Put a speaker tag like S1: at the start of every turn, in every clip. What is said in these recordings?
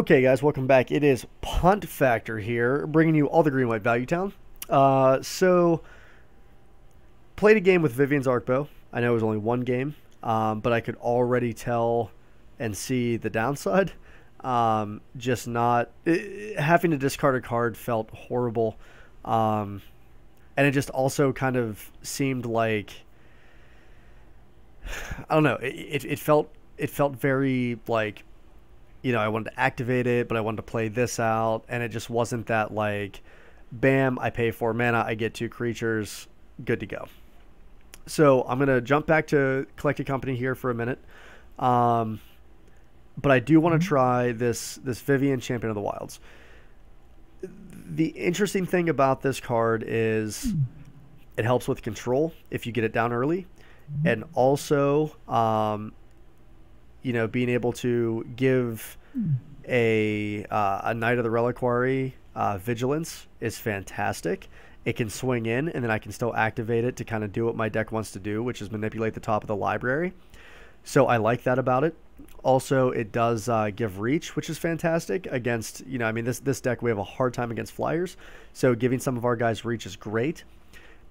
S1: Okay, guys, welcome back. It is Punt Factor here, bringing you all the green white value town. So played a game with Vivien's Arcbow. I know it was only one game, but I could already tell and see the downside. Just not having to discard a card felt horrible, and it just also kind of seemed like I don't know. It felt very like, I wanted to activate it, but I wanted to play this out, and it just wasn't that like, bam, I pay 4 mana, I get 2 creatures, good to go. So I'm gonna jump back to Collected Company here for a minute, but I do want to try this Vivien Champion of the Wilds. The interesting thing about this card is it helps with control if you get it down early, and also being able to give a Knight of the Reliquary Vigilance is fantastic. It can swing in, and then I can still activate it to kind of do what my deck wants to do, which is manipulate the top of the library. So I like that about it. Also, it does give reach, which is fantastic against, this deck, we have a hard time against flyers. So giving some of our guys reach is great.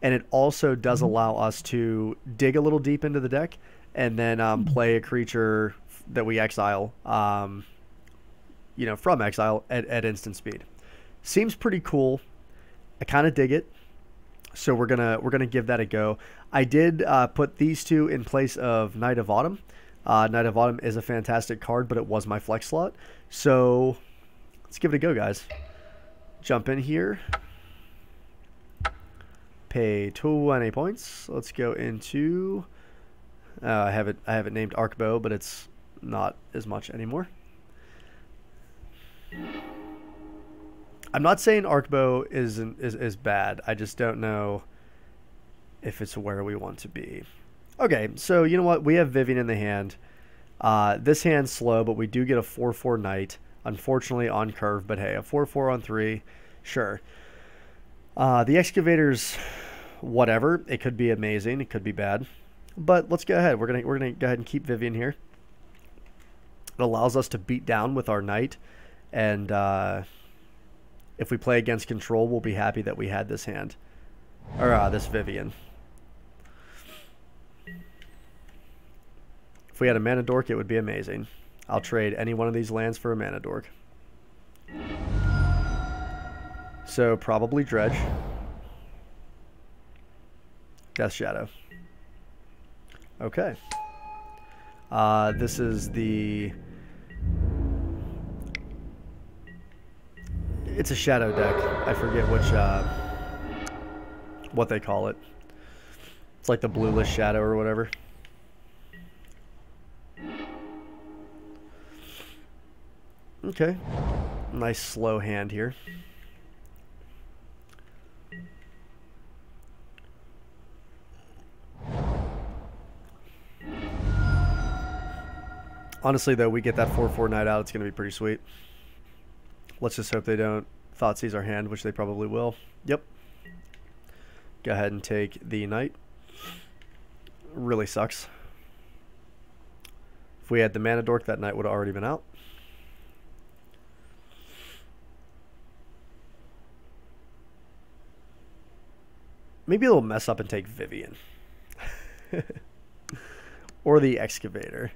S1: And it also does allow us to dig a little deep into the deck and then play a creature that we exile, from exile at instant speed. Seems pretty cool. I kind of dig it. So we're gonna give that a go. I did put these two in place of Knight of Autumn. Knight of Autumn is a fantastic card, but it was my flex slot. So let's give it a go, guys. Jump in here. Pay 20 points. Let's go into. I have it named Arcbow, but it's not as much anymore. I'm not saying Arcbow is bad. I just don't know if it's where we want to be. Okay, so you know what? We have Vivien in the hand. This hand's slow, but we do get a 4/4 Knight. Unfortunately on curve, but hey, a 4/4 on 3, sure. The Excavator's whatever. It could be amazing. It could be bad. But let's go ahead. We're gonna go ahead and keep Vivien here. It allows us to beat down with our Knight, and if we play against control, we'll be happy that we had this hand, or this Vivien. If we had a Mana Dork, it would be amazing. I'll trade any one of these lands for a Mana Dork. So probably Dredge. Death Shadow. Okay. This is the... It's a shadow deck. I forget which, what they call it. It's like the blueless shadow or whatever. Okay. Nice slow hand here. Honestly, though, we get that 4/4 Knight out, it's going to be pretty sweet. Let's just hope they don't Thoughtseize our hand, which they probably will. Yep. Go ahead and take the Knight. Really sucks. If we had the Mana Dork, that Knight would have already been out. Maybe they'll mess up and take Vivien. Or the Excavator.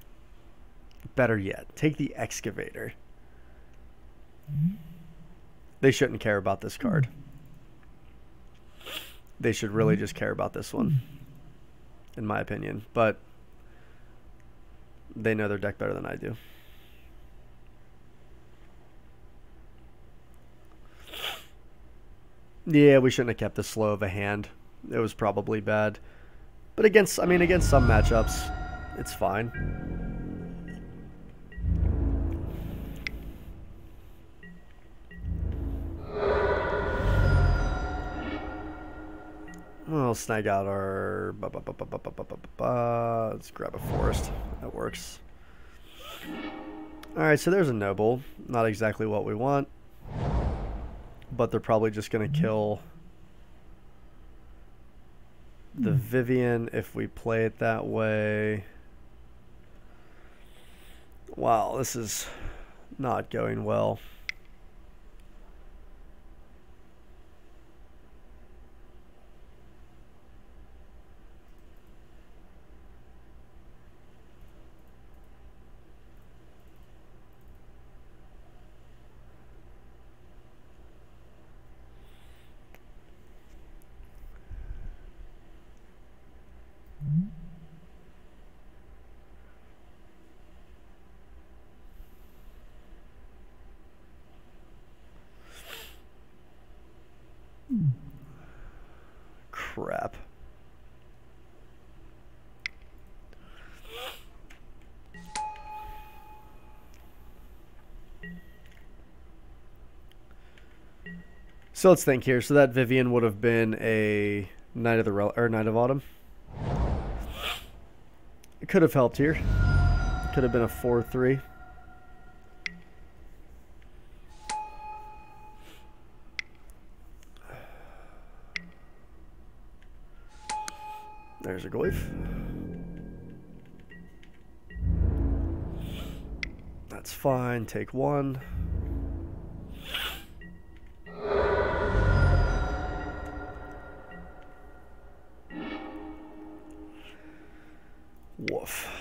S1: Better yet, take the Excavator. They shouldn't care about this card. They should really just care about this one, in my opinion. But they know their deck better than I do. Yeah, we shouldn't have kept this slow of a hand. It was probably bad. But against some matchups, it's fine. We'll snag out our... Let's grab a forest. That works. Alright, so there's a noble. Not exactly what we want. But they're probably just going to kill the Vivien if we play it that way. Wow, this is Not going well. Crap. So let's think here. So that Vivien would have been a Knight of the Knight of Autumn. It could have helped here. It could have been a 4-3. There's a Goyf. That's fine. Take one. Woof.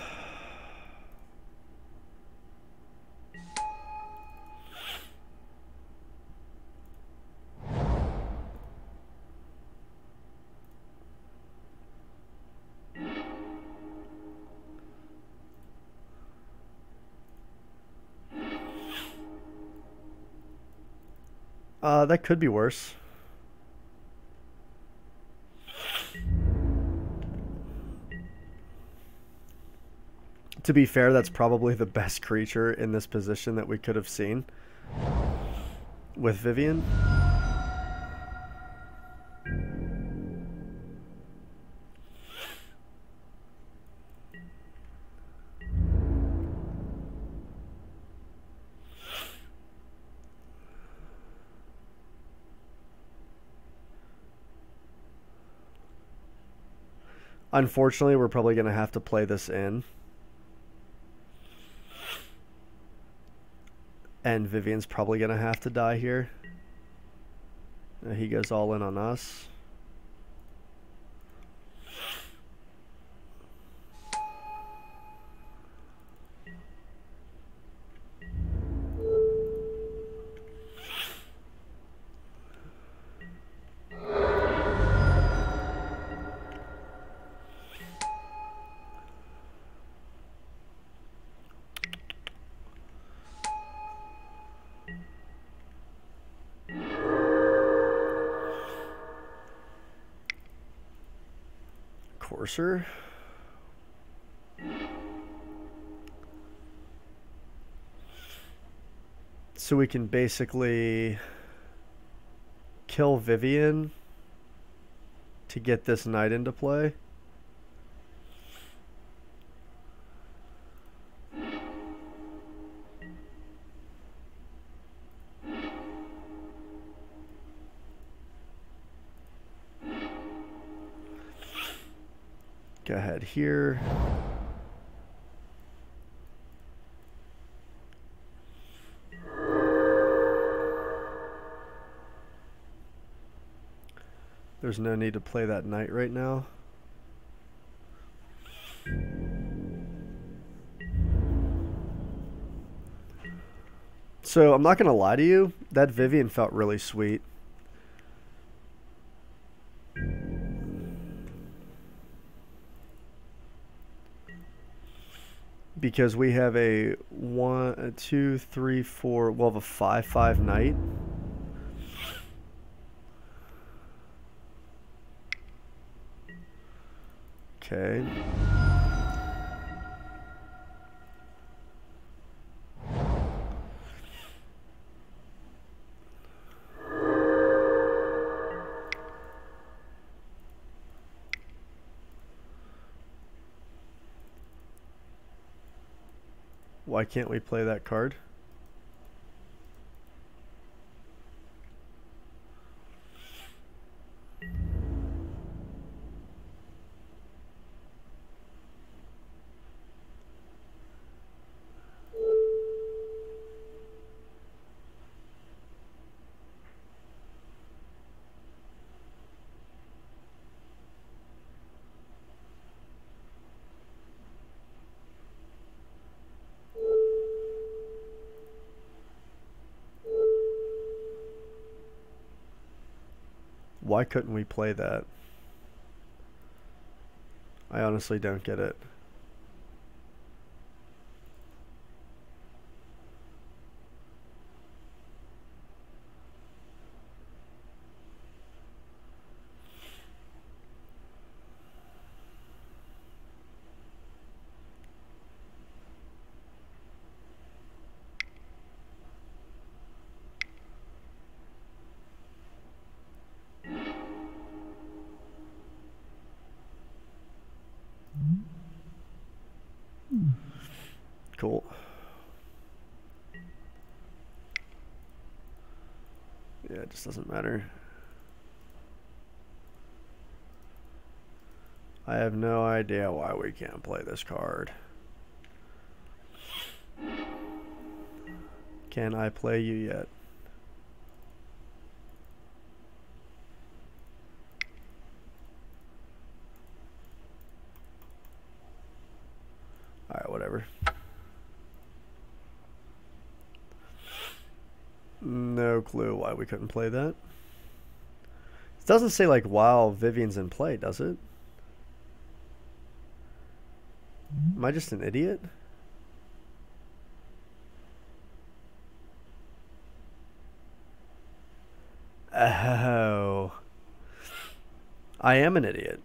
S1: That could be worse. To be fair, that's probably the best creature in this position that we could have seen with Vivien. Unfortunately, we're probably going to have to play this in. And Vivien's probably going to have to die here. He goes all in on us. Courser. So we can basically kill Vivien to get this knight into play. Go ahead here. There's no need to play that knight right now. So I'm not going to lie to you, that Vivien felt really sweet. Because we have a 1, 2, 3, 4, we'll have a 5/5 knight. Okay. Why can't we play that card? why couldn't we play that? I honestly don't get it. Cool. Yeah, it just doesn't matter. I have no idea why we can't play this card. Can I play you yet? Alright, whatever. No clue why we couldn't play that. It doesn't say like while Vivien's in play, does it? Am I just an idiot? Oh. I am an idiot.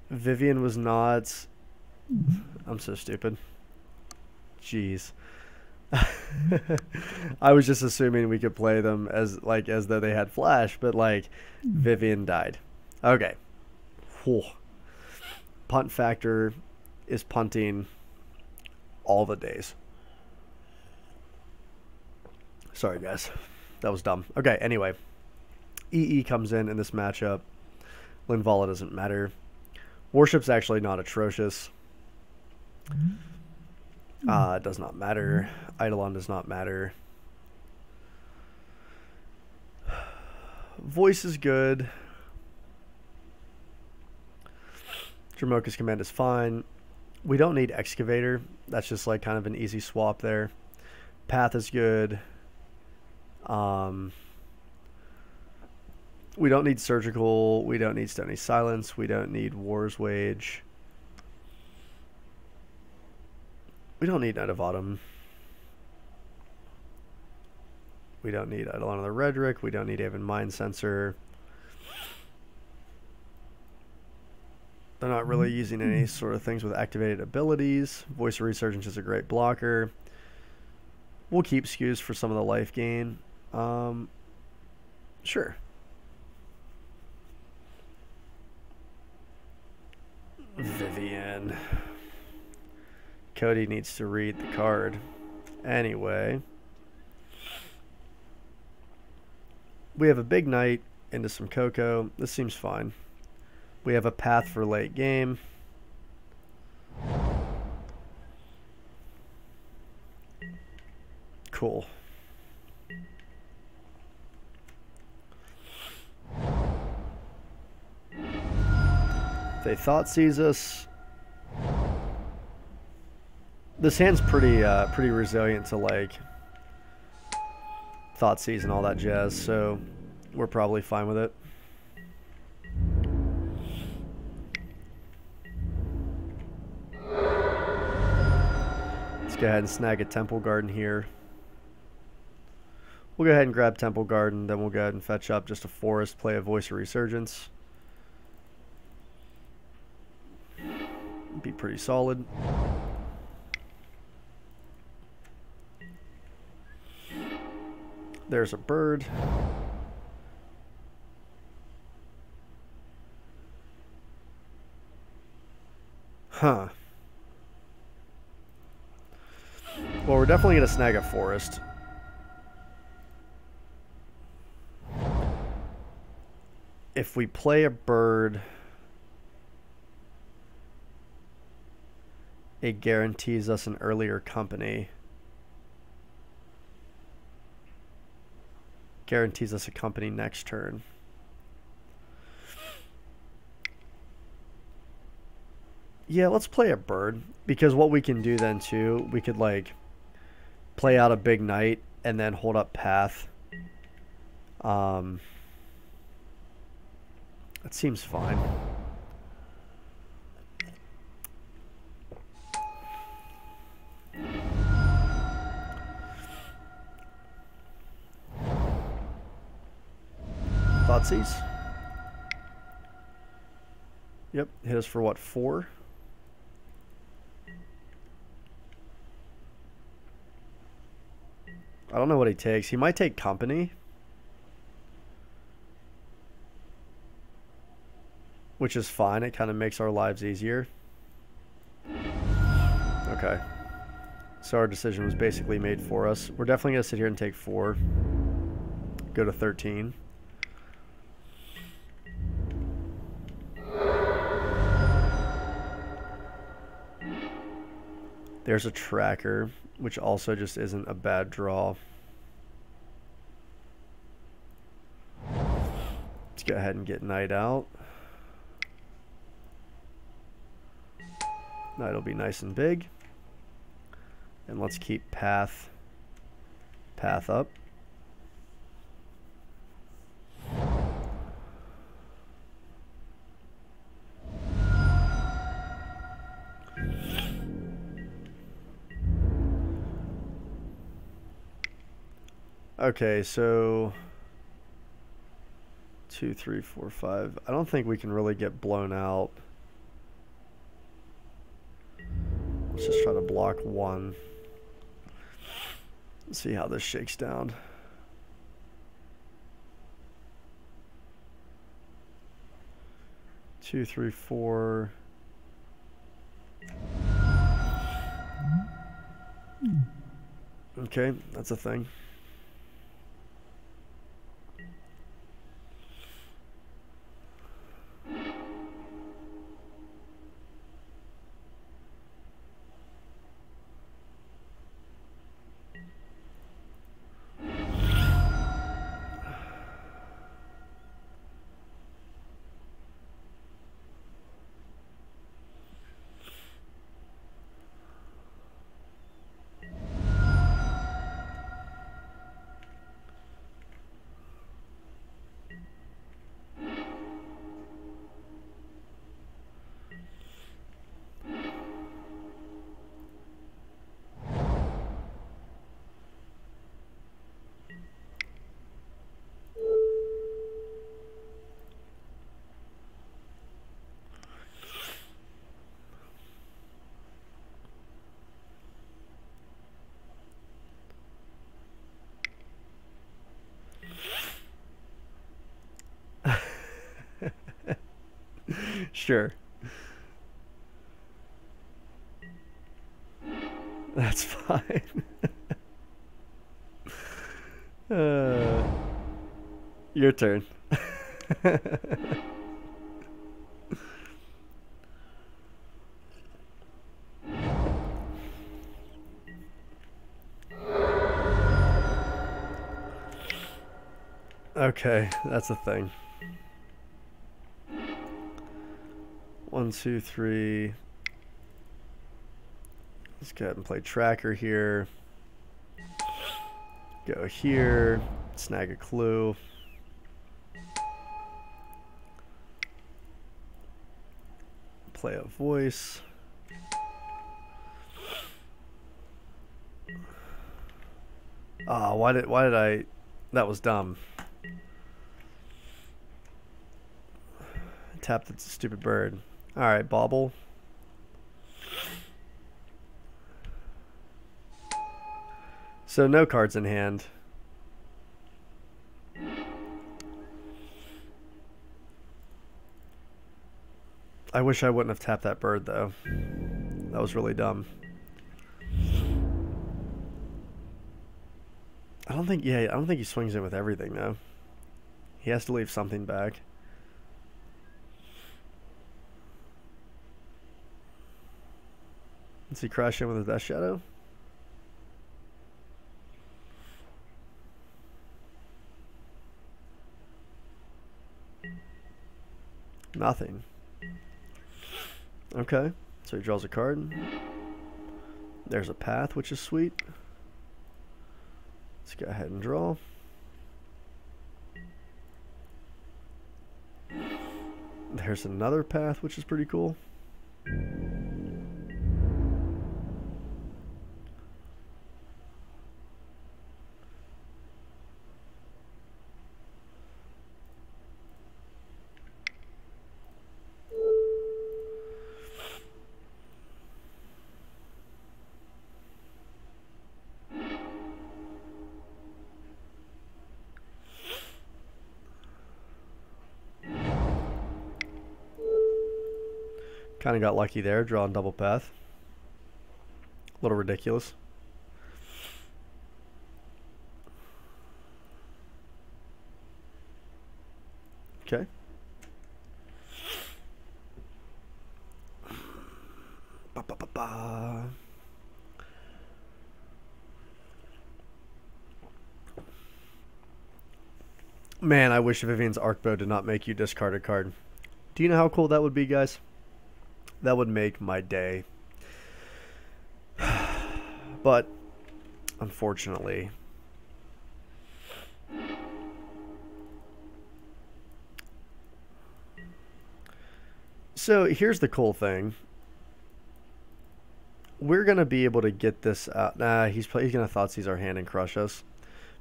S1: Vivien was not... I'm so stupid. Jeez. I was just assuming we could play them as though they had flash, but like Vivien died. Okay. Whew. Punt factor is punting all the days. Sorry guys. That was dumb. Okay, anyway. EE comes in this matchup. Linvala doesn't matter. Worship's actually not atrocious. Does not matter. Eidolon does not matter. Voice is good. Dramoka's command is fine. We don't need Excavator. That's just like kind of an easy swap there. Path is good. We don't need Surgical. We don't need Stony Silence. We don't need War's Wage. We don't need Knight of Autumn. We don't need Eidolon of the Redrick. We don't need even Mind Sensor. They're not really using any sort of things with activated abilities. Voice of Resurgence is a great blocker. We'll keep skews for some of the life gain. Sure. Vivien. Cody needs to read the card. Anyway. We have a big knight into some Coco. This seems fine. We have a path for late game. Cool. They thought sees us. This hand's pretty resilient to like Thoughtseize and all that jazz, so we're probably fine with it. Let's go ahead and snag a Temple Garden here. We'll go ahead and grab Temple Garden, then we'll go ahead and fetch up just a forest, play a Voice of Resurgence. Be pretty solid. There's a bird. Huh. Well, we're definitely going to snag a forest. If we play a bird, it guarantees us an earlier company. Guarantees us a company next turn. Yeah, let's play a bird, because what we can do then too, we could like play out a big knight and then hold up path. That seems fine. Thoughtseize. Yep, hit us for what, 4? I don't know what he takes. He might take company. Which is fine. It kind of makes our lives easier. Okay. So our decision was basically made for us. We're definitely going to sit here and take 4. Go to 13. There's a tracker, which also just isn't a bad draw. Let's go ahead and get Knight out. Knight will be nice and big. And let's keep path up. Okay, so 2, 3, 4, 5. I don't think we can really get blown out. Let's just try to block 1. Let's see how this shakes down. Two, 3, 4. Okay, that's a thing. Sure. That's fine. Your turn. Okay, that's a thing. 1, 2, 3. Let's go ahead and play tracker here. Go here. Snag a clue. Play a voice. Ah, why did I? That was dumb. Tap the stupid bird. All right, bauble. So no cards in hand. I wish I wouldn't have tapped that bird though. That was really dumb. I don't think he swings in with everything though. He has to leave something back. Does he crash in with his Death Shadow? Nothing. Okay, so he draws a card. There's a path, which is sweet. Let's go ahead and draw. There's another path, which is pretty cool. Kind of got lucky there, drawing double path. A little ridiculous. Okay. Ba, ba, ba, ba. Man, I wish Vivien's Arcbow did not make you discard a card. Do you know how cool that would be, guys? That would make my day. But, unfortunately, so here's the cool thing. We're going to be able to get this out. Nah, he's going to Thoughtseize our hand and crush us.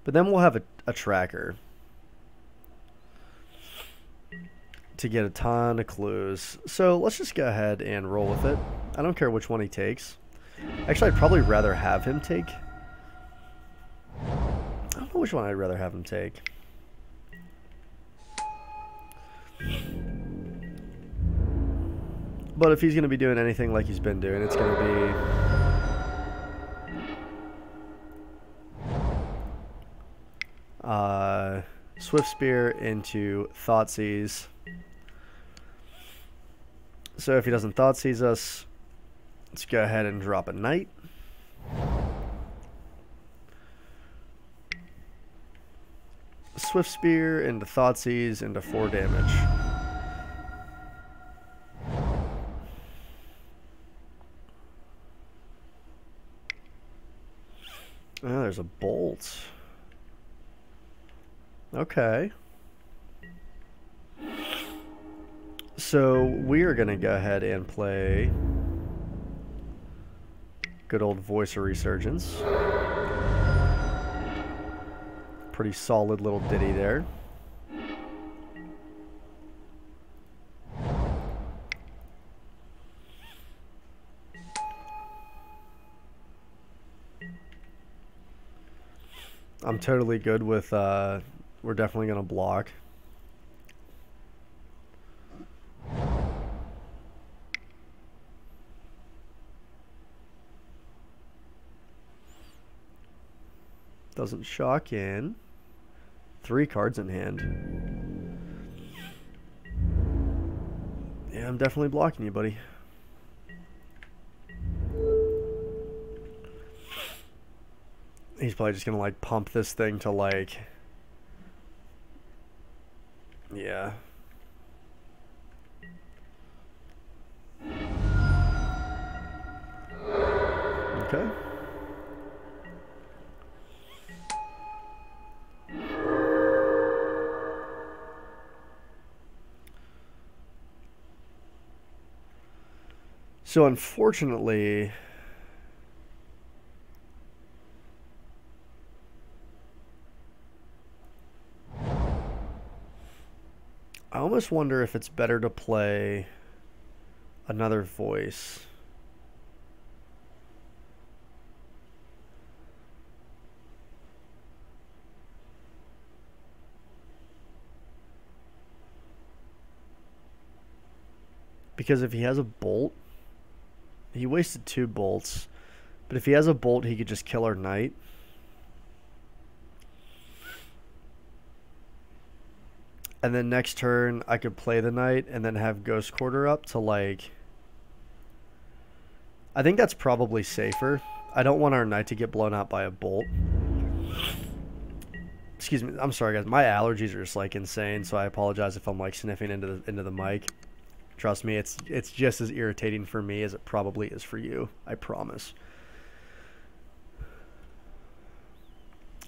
S1: But then we'll have a tracker to get a ton of clues. So let's just go ahead and roll with it. I don't care which one he takes. Actually, I'd probably rather have him take. I don't know which one I'd rather have him take. But if he's going to be doing anything like he's been doing, it's going to be Swift Spear into Thoughtseize. So if he doesn't Thoughtseize us, let's go ahead and drop a Knight. Swift Spear into Thoughtseize into 4 damage. Oh, there's a Bolt. Okay. So we are going to go ahead and play good old Voice of Resurgence. Pretty solid little ditty there. I'm totally good with, we're definitely going to block. Doesn't shock in. 3 cards in hand. Yeah, I'm definitely blocking you, buddy. He's probably just gonna like pump this thing to like, yeah. Okay. So unfortunately, I almost wonder if it's better to play another Voice. Because if he has a Bolt, he wasted 2 bolts. But if he has a Bolt, he could just kill our Knight. And then next turn, I could play the Knight and then have Ghost Quarter up to like... I think that's probably safer. I don't want our Knight to get blown out by a Bolt. Excuse me. I'm sorry, guys. My allergies are just like insane, so I apologize if I'm like sniffing into the mic. Trust me, it's just as irritating for me as it probably is for you. I promise.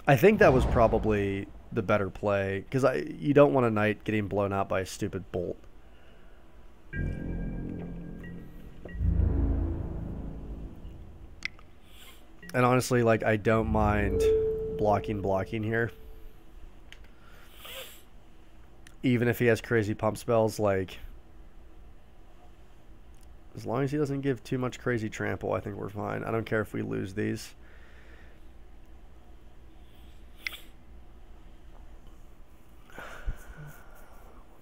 S1: I think that was probably the better play, because you don't want a Knight getting blown out by a stupid Bolt. And honestly, like, I don't mind blocking here. Even if he has crazy pump spells, like, as long as he doesn't give too much crazy trample, I think we're fine. I don't care if we lose these.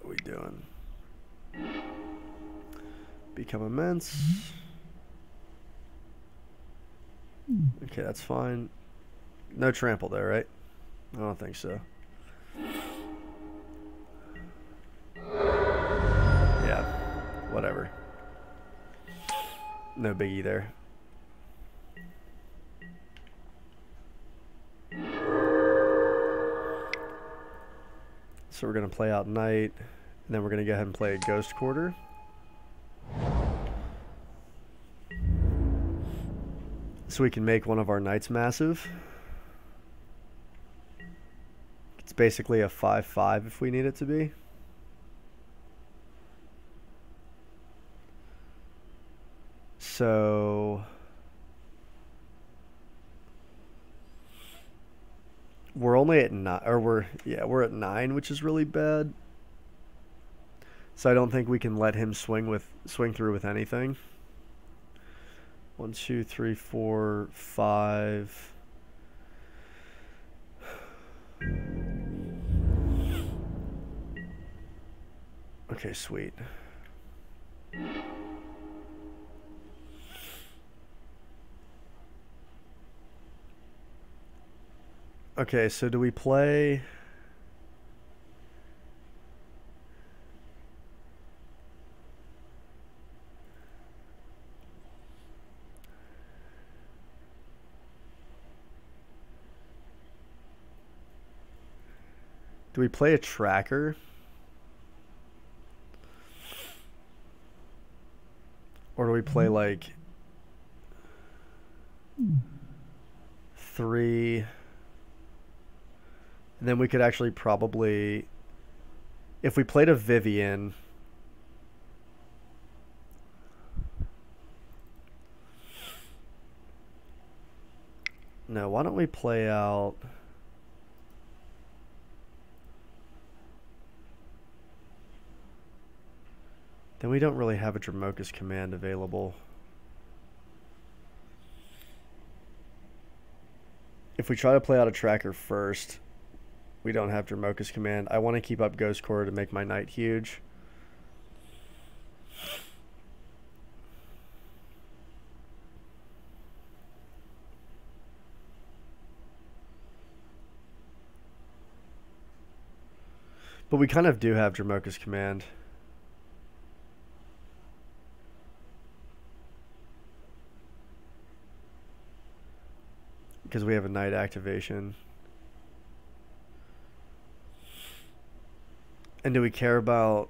S1: What are we doing? Become immense. Okay, that's fine. No trample there, right? I don't think so. Yeah, whatever. No biggie there. So we're going to play out Knight, and then we're going to go ahead and play a Ghost Quarter. So we can make one of our Knights massive. It's basically a 5/5 if we need it to be. So we're only at 9, or we're at 9, which is really bad. So I don't think we can let him swing through with anything. 1, 2, 3, 4, 5. Okay, sweet. Okay, so do we play... Do we play a tracker? Or do we play like 3? And then we could actually probably, if we played a Vivien, no, why don't we play out... Then we don't really have a Dramoka's Command available. If we try to play out a tracker first, we don't have Dramoka's Command. I want to keep up Ghost Core to make my Knight huge. But we kind of do have Dramoka's Command. Because we have a Knight activation. And do we care about...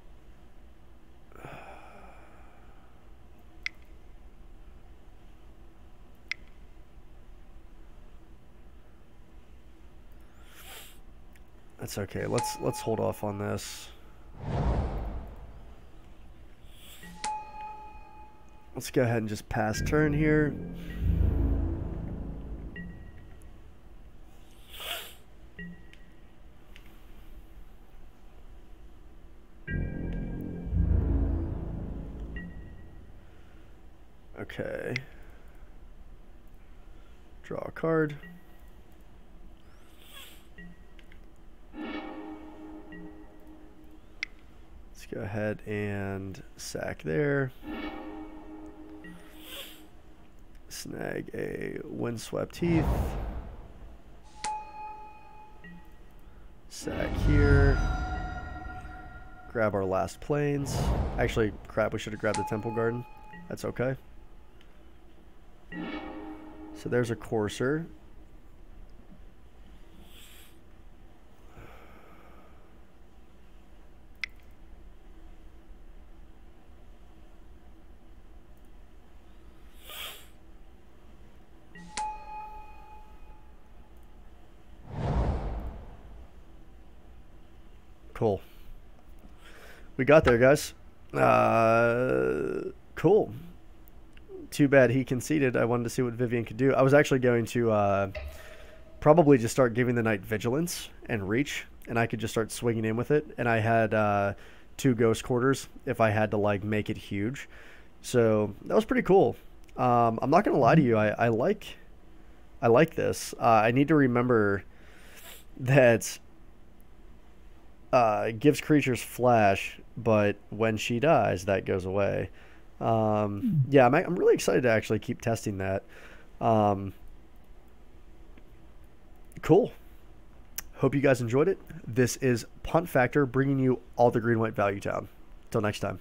S1: That's okay. Let's hold off on this. Let's go ahead and just pass turn here. Okay. Draw a card. Let's go ahead and sack there. Snag a Windswept Heath. Sack here. Grab our last plains. Actually, crap, we should have grabbed the Temple Garden. That's okay. So there's a Courser. Cool. We got there, guys. Cool. too bad he conceded. I wanted to see what Vivien could do. I was actually going to probably just start giving the knight vigilance and reach, and I could just start swinging in with it. And I had 2 ghost quarters if I had to like make it huge. So that was pretty cool. I'm not gonna lie to you. I like this. I need to remember that gives creatures flash, but when she dies, that goes away. Yeah, I'm really excited to actually keep testing that. Cool. Hope you guys enjoyed it. This is Punt Factor, bringing you all the green-white value town. Till next time.